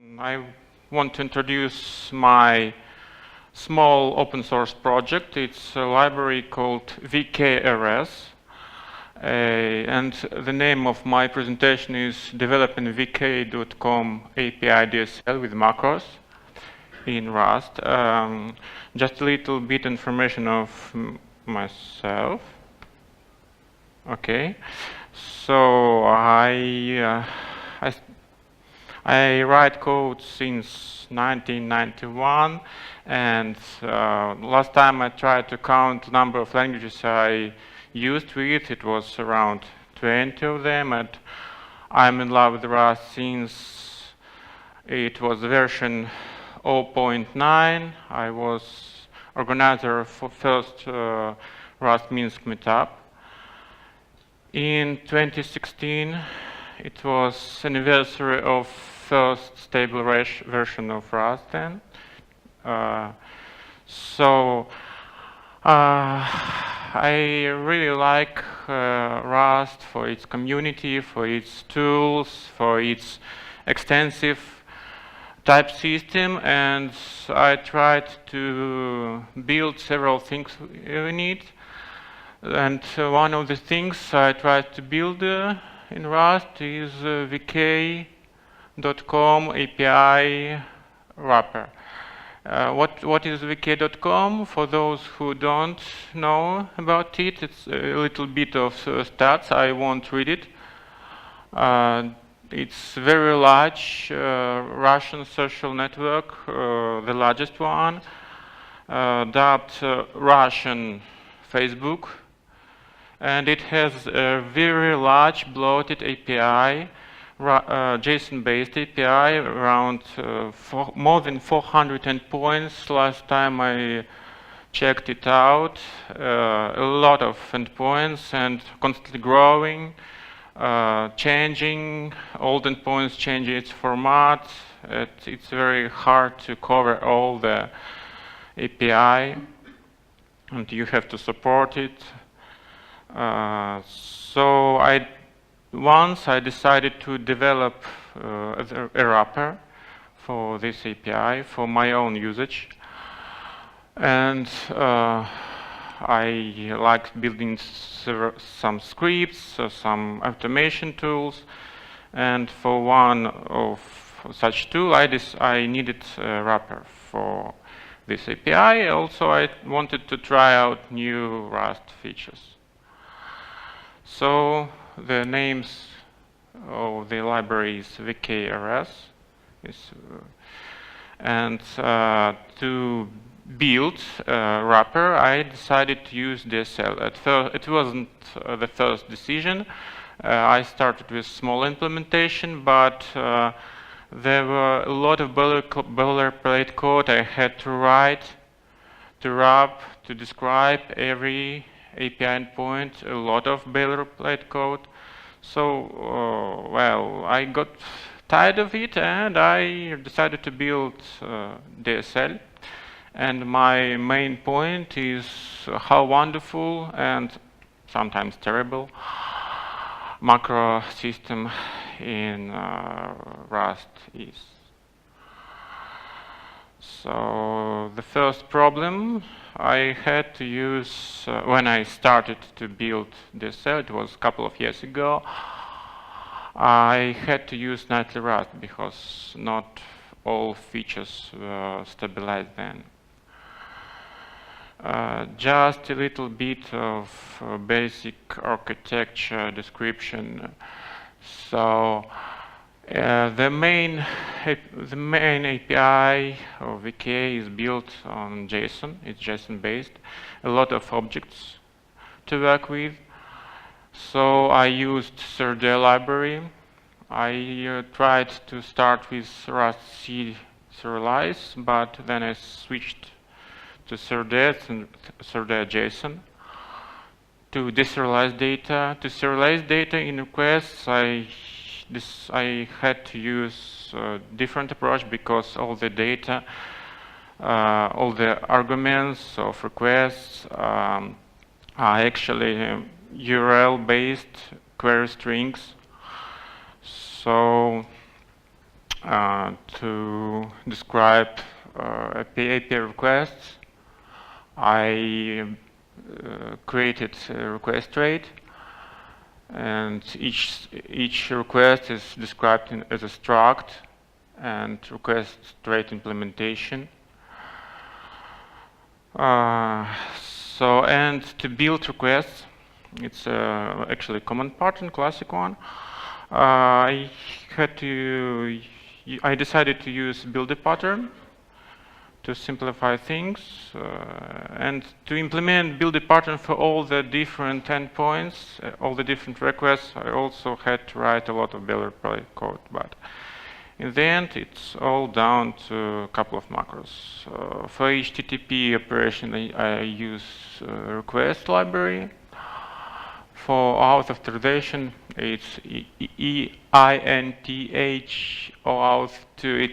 I want to introduce my small open source project. It's a library called VKRS. And the name of my presentation is developing vk.com API DSL with macros in Rust. Just a little bit information of myself. Okay, so I write code since 1991, and last time I tried to count the number of languages I used with, it was around 20 of them, and I'm in love with Rust since it was version 0.9. I was organizer for first Rust Minsk meetup. In 2016, it was anniversary of first stable version of Rust then. I really like Rust for its community, for its tools, for its extensive type system, and I tried to build several things in it. And one of the things I tried to build in Rust is vk.com API wrapper. What is vk.com? For those who don't know about it, it's a little bit of stats. I won't read it. It's a very large Russian social network, the largest one, dubbed Russian Facebook. And it has a very large bloated API, JSON-based API, around more than 400 endpoints. Last time I checked it out, a lot of endpoints and constantly growing, changing, old endpoints change its format. It's very hard to cover all the API, and you have to support it. So once I decided to develop a wrapper for this API for my own usage, and I liked building some scripts, some automation tools, and for one of such tool I needed a wrapper for this API. Also, I wanted to try out new Rust features. So the names of the library is VKRS, and to build a wrapper, I decided to use DSL. At first, it wasn't the first decision. I started with small implementation, but there were a lot of boilerplate code I had to write, to wrap, to describe every API endpoint, a lot of boilerplate code. So, well, I got tired of it, and I decided to build DSL. And my main point is how wonderful and sometimes terrible macro system in Rust is. So the first problem I had to use when I started to build DSL, it was a couple of years ago, I had to use nightly Rust because not all features were stabilized then. Just a little bit of basic architecture description. So the main API of VK is built on JSON. It's JSON-based. A lot of objects to work with. So I used Codegen library. I tried to start with Rust C serialize, but then I switched to Codegen and Codegen JSON. To deserialize data, to serialize data in requests, I had to use a different approach because all the data, all the arguments of requests are actually URL-based query strings. So to describe API requests, I created a request rate, and each request is described as a struct and request rate implementation. And to build requests, it's actually a common pattern, classic one. I decided to use builder pattern to simplify things, and to implement builder pattern for all the different endpoints, all the different requests. I also had to write a lot of boilerplate code, but in the end, it's all down to a couple of macros. For HTTP operation, I use request library. For auth authorization, it's EINTH OAuth 2.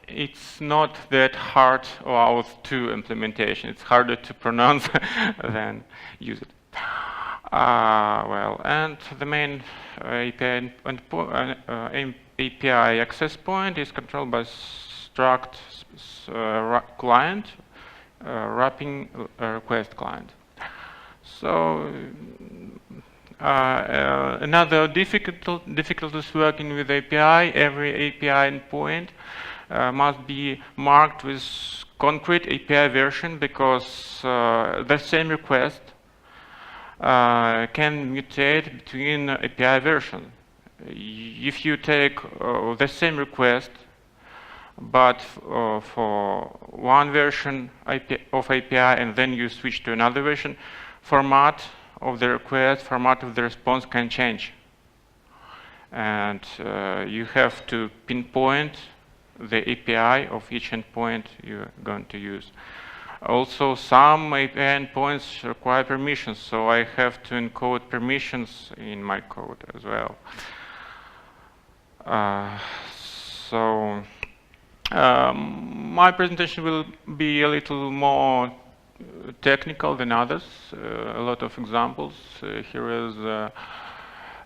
It's not that hard OAuth 2 implementation. It's harder to pronounce than use it. And the main API access point is controlled by struct client, wrapping request client. So another difficulties working with API. Every API endpoint must be marked with concrete API version, because the same request can mutate between API version. If you take the same request, but for one version of API and then you switch to another version, format of the request, format of the response can change. And you have to pinpoint the API of each endpoint you're going to use. Also, some API endpoints require permissions, so I have to encode permissions in my code as well. My presentation will be a little more technical than others. A lot of examples. Here is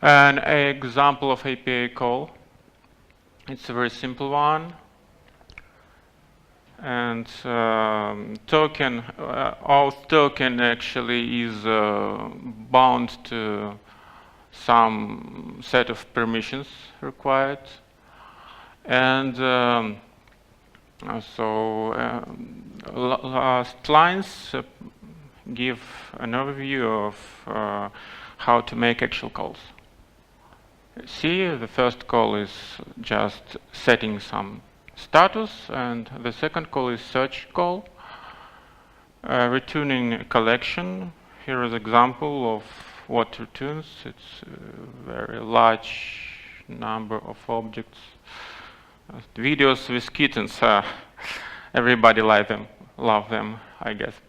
an example of API call. It's a very simple one. And token, auth token actually is bound to some set of permissions required. And last lines give an overview of how to make actual calls. See, the first call is just setting some status, and the second call is search call, returning a collection. Here is an example of what returns. It's a very large number of objects. Videos with kittens, everybody love them, I guess.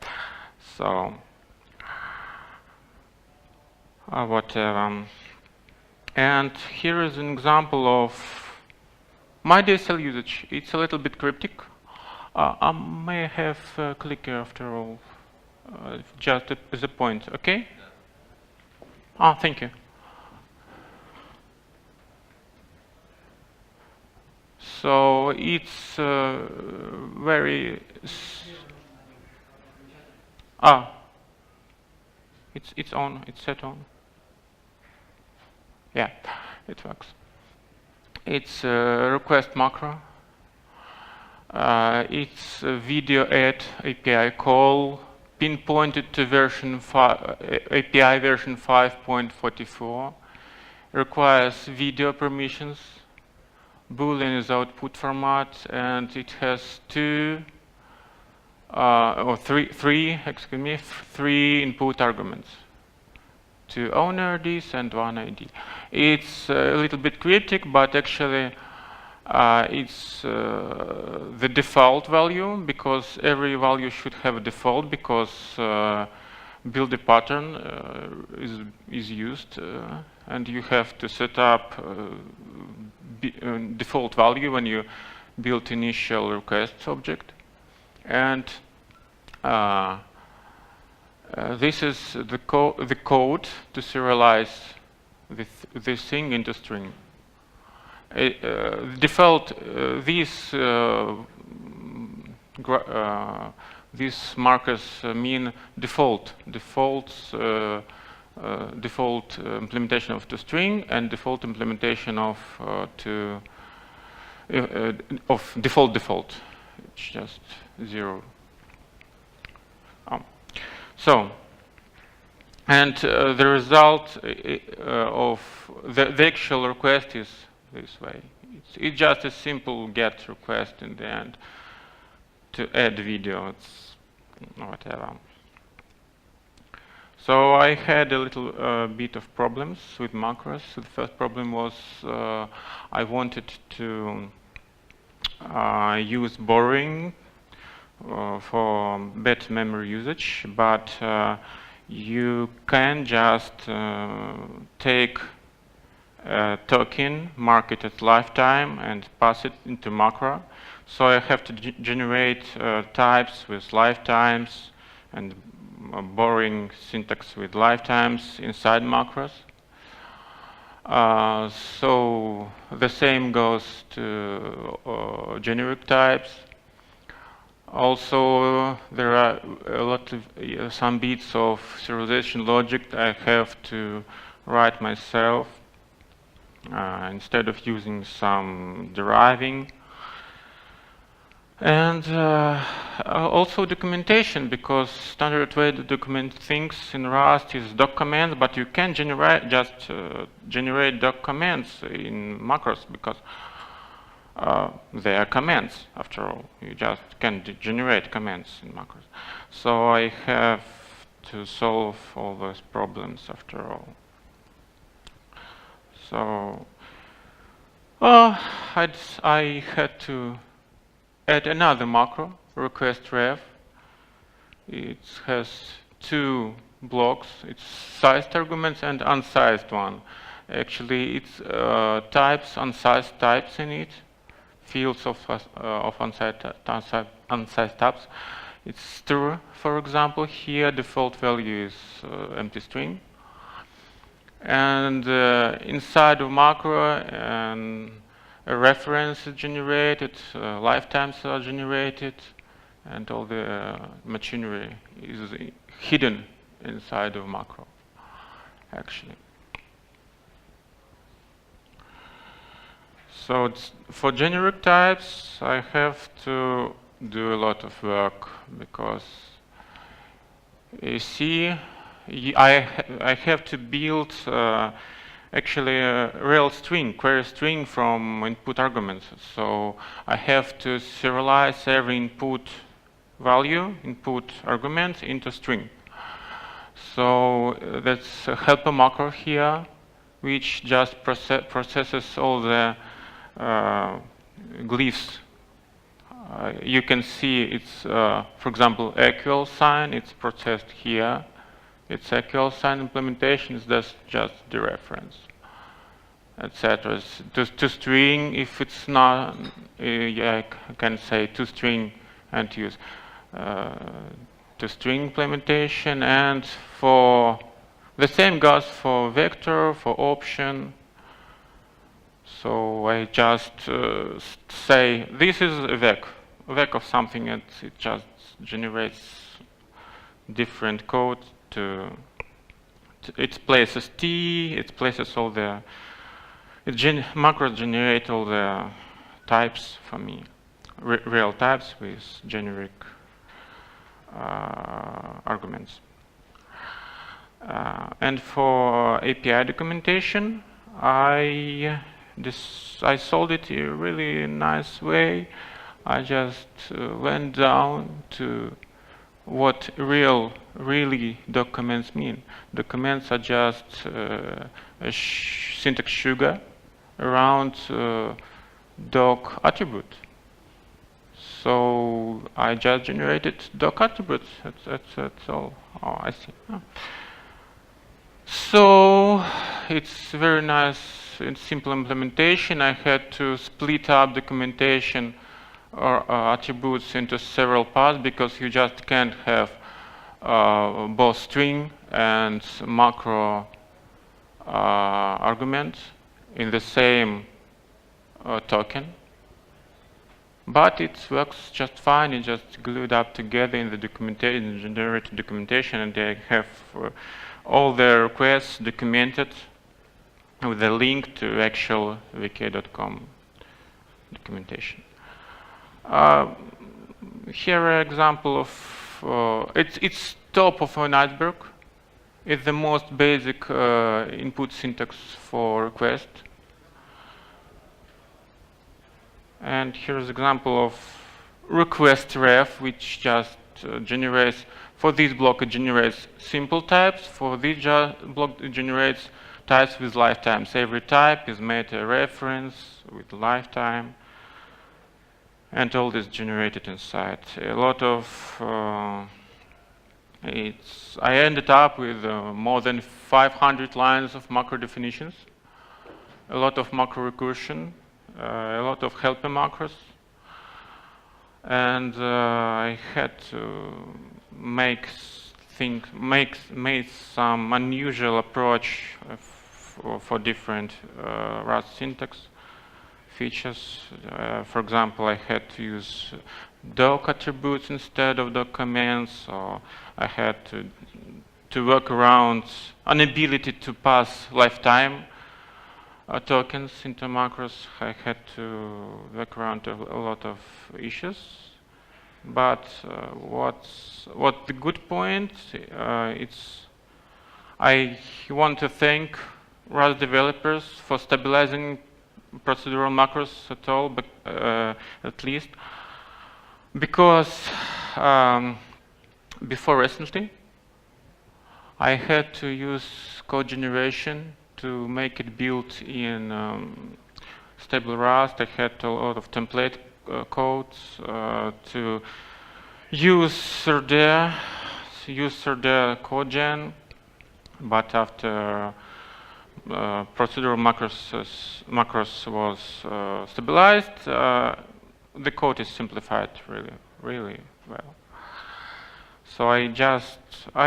So, whatever. And here is an example of my DSL usage. It's a little bit cryptic. I may have a clicker after all, just as a point, okay? Thank you. So it's very it's on. It's set on. Yeah, it works. It's a request macro. It's a video add API call pinpointed to version API version 5.44. Requires video permissions. Boolean is output format, and it has three input arguments. 2 owner IDs and 1 ID. It's a little bit cryptic, but actually it's the default value, because every value should have a default, because builder pattern is used, and you have to set up default value when you build initial request object. And this is the code to serialize this thing into string. Default these markers mean default implementation of toString and default implementation of default. It's just 0. So, and the result of the actual request is this way. It's just a simple GET request in the end to add video. It's whatever. So I had a little bit of problems with macros. The first problem was I wanted to use borrowing for better memory usage, but you can just take a token, mark it at lifetime, and pass it into macro. So I have to generate types with lifetimes and borrowing syntax with lifetimes inside macros. So the same goes to generic types. Also, there are a lot of some bits of serialization logic I have to write myself instead of using some deriving. And also documentation, because standard way to document things in Rust is doc commands, but you can generate generate doc commands in macros because they are commands after all. You just can generate commands in macros. So I have to solve all those problems after all. So I had to add another macro, request ref. It has two blocks. It's sized arguments and unsized one. Actually, it's types, unsized types in it, fields of unsized types. It's str, for example. Here, default value is empty string. And inside of macro, a reference is generated, lifetimes are generated, and all the machinery is hidden inside of macro, actually. So for generic types, I have to do a lot of work because you see, I have to build actually a real string, query string from input arguments. So I have to serialize every input value, input argument into string. So that's a helper macro here, which just processes all the glyphs. You can see it's, for example, equal sign, it's processed here. It's equal sign implementation is just the reference, etc. To string, if it's not, I can say to string and use to string implementation, and for the same goes for vector, for option. So I just say this is a vec of something, and it just generates different code. It places T, it places all the, macros generate all the types for me, real types with generic arguments. And for API documentation, I solved it in a really nice way. I just went down to what really documents mean. Documents are just a syntax sugar around doc attribute. So I just generated doc attributes. That's all. Oh, I see. Oh. So it's very nice and simple implementation. I had to split up documentation or attributes into several parts because you just can't have both string and macro arguments in the same token. But it works just fine. It's just glued up together in the documentation, generated documentation, and they have all their requests documented with a link to actual vk.com documentation. Here an example of it's top of an iceberg. It's the most basic input syntax for request. And here's an example of request ref, which just generates, for this block it generates simple types, for this block it generates types with lifetimes. Every type is made a reference with lifetime, and all this generated inside. A lot of, I ended up with more than 500 lines of macro definitions, a lot of macro recursion, a lot of helper macros, and I had to make some unusual approach for different Rust syntax features. For example, I had to use doc attributes instead of doc commands, or I had to work around an ability to pass lifetime tokens into macros. I had to work around a lot of issues, but what the good point I want to thank Rust developers for stabilizing procedural macros at all, but at least because before recently I had to use code generation to make it built in stable Rust. I had a lot of template codes to use Codegen, Codegen, but after procedural macros was stabilized, the code is simplified really well. So I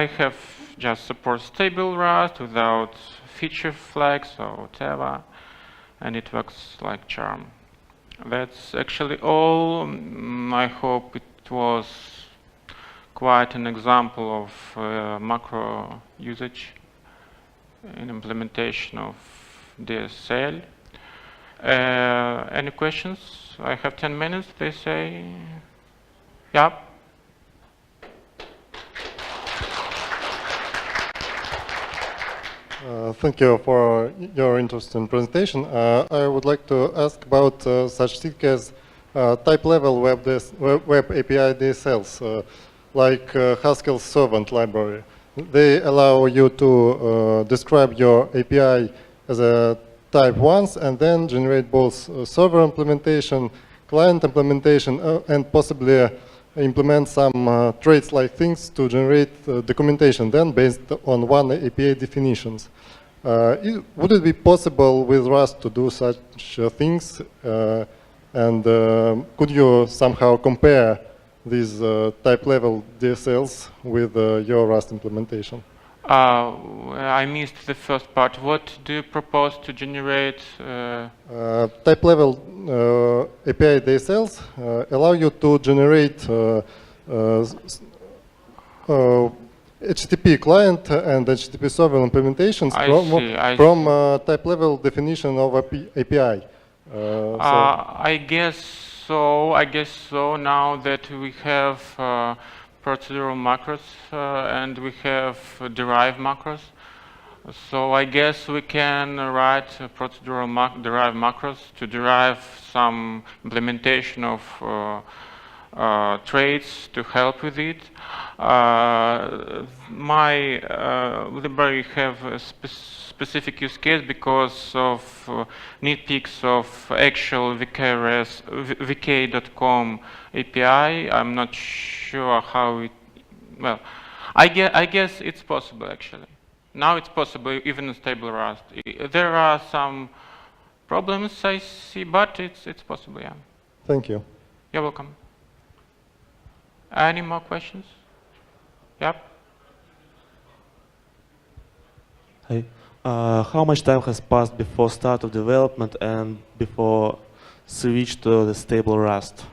have just support stable Rust without feature flags or whatever, and it works like charm. That's actually all. I hope it was quite an example of macro usage in implementation of DSL. Any questions? I have 10 minutes, they say. Yeah. Thank you for your interesting presentation. I would like to ask about such things as type-level web API DSLs, like Haskell's servant library. They allow you to describe your API as a type once and then generate both server implementation, client implementation, and possibly implement some traits-like things to generate documentation then based on one API definitions. Would it be possible with Rust to do such things? And could you somehow compare these type-level DSLs with your Rust implementation? I missed the first part. What do you propose to generate? Type-level API DSLs allow you to generate HTTP client and HTTP server implementations from type-level definition of API. I guess so. I guess so. Now that we have procedural macros and we have derived macros, so I guess we can write procedural derived macros to derive some implementation of traits to help with it. My library have a specific use case because of nitpicks of actual vk.com API. I'm not sure how it, well, I guess it's possible actually. Now it's possible even in stable Rust. There are some problems I see, but it's possible, yeah. Thank you. You're welcome. Any more questions? Yep. Hi. How much time has passed before start of development and before switch to the stable Rust?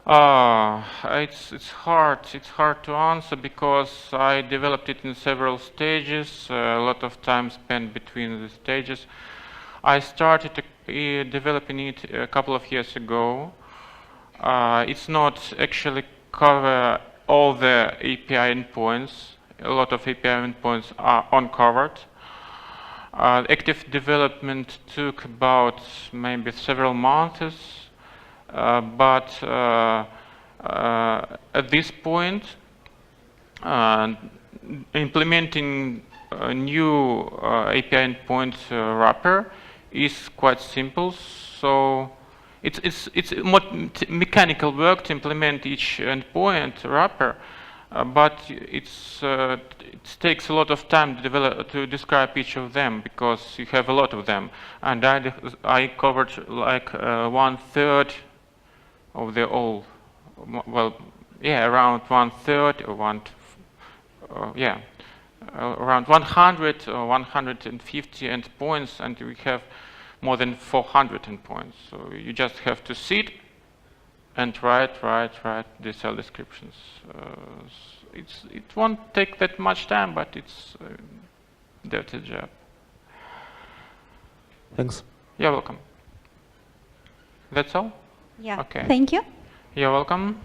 It's hard to answer because I developed it in several stages. A lot of time spent between the stages. I started developing it a couple of years ago. It's not actually cover all the API endpoints. A lot of API endpoints are uncovered. Active development took about maybe several months. But at this point, implementing a new API endpoint wrapper is quite simple. So it's more mechanical work to implement each endpoint wrapper, but it takes a lot of time to describe each of them because you have a lot of them, and I covered like 1/3 of the all, well, yeah, around 1/3 or around 100 or 150 endpoints, and we have more than 400 endpoints. So you just have to sit and write the cell descriptions. It won't take that much time, but it's a dirty job. Thanks. You're welcome. That's all? Yeah. Okay. Thank you. You're welcome.